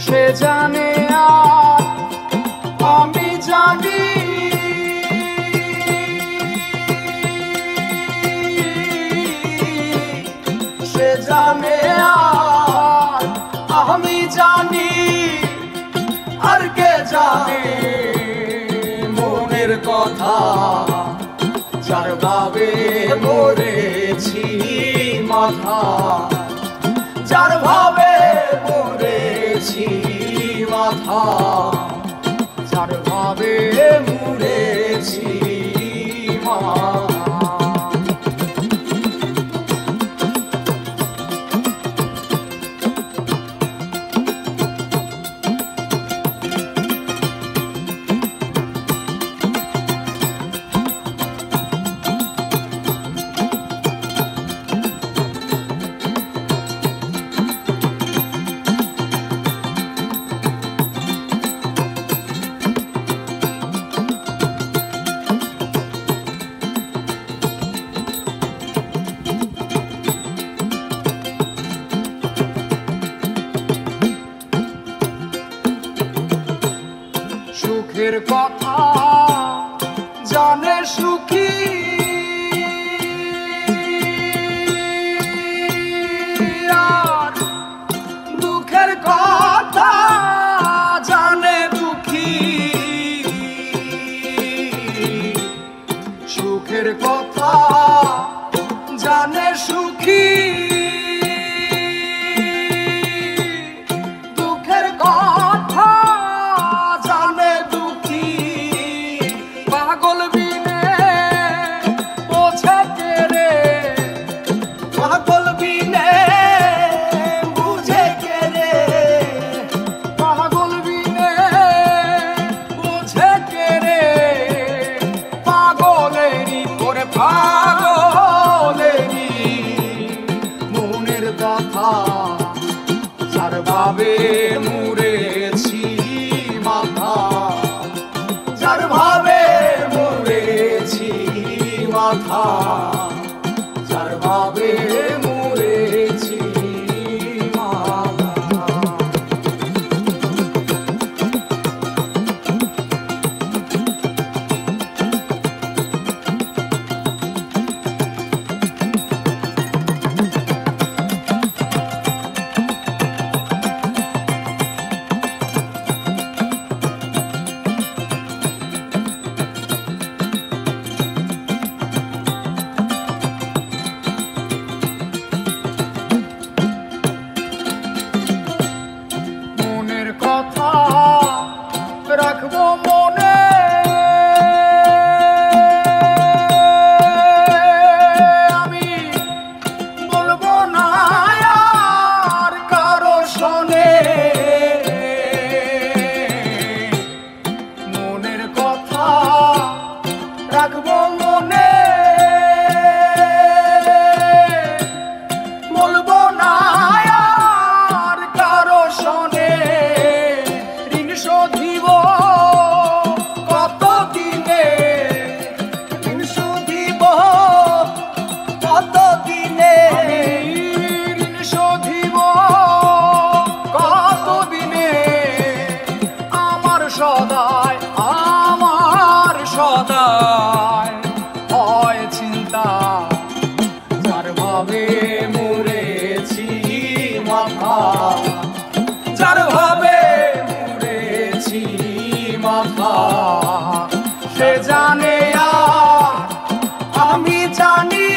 সে জানে আর আমি জানি, সে জানে আর আমি জানি, আর কে জানে মনের কথা, যার ভাবে মরেছি মাথা, যার ভাবে মরেছি মাথা, যার ভাবে মরেছি মাথা। সুখের কথা জানে সুখী, আর দুঃখের কথা জানে দুঃখী। সুখের কথা জানে সুখী, দুঃখের কথা জানে দুঃখী। পাগল বিনে বোঝে কে রে, পাগল বিনে বুঝে কে রে, পাগল বিনে বুঝে কে রে। পাগলেরই করে পাগলেরই মনের কথা, যার ভাবে মরেছি মাথা, যার ভাবে মরেছি মাথা, যার ভাবে মরেছি মাথা। মনের কথা রাখবো মনে, আমি বলবো না আর কারো শোনে। মনের কথা রাখবো মনে, বলবো না আর কারো শোনে। ঋণ শোধিব কত দিনে, ঋণ শোধিব কত দিনে, ঋণ শোধিব কত দিনে। আমার সদায় হয় চিন্তা, যার ভাবে মরেছি মাথা, যার ভাবে মরেছি মাথা। সে জানে আর আমি জানি,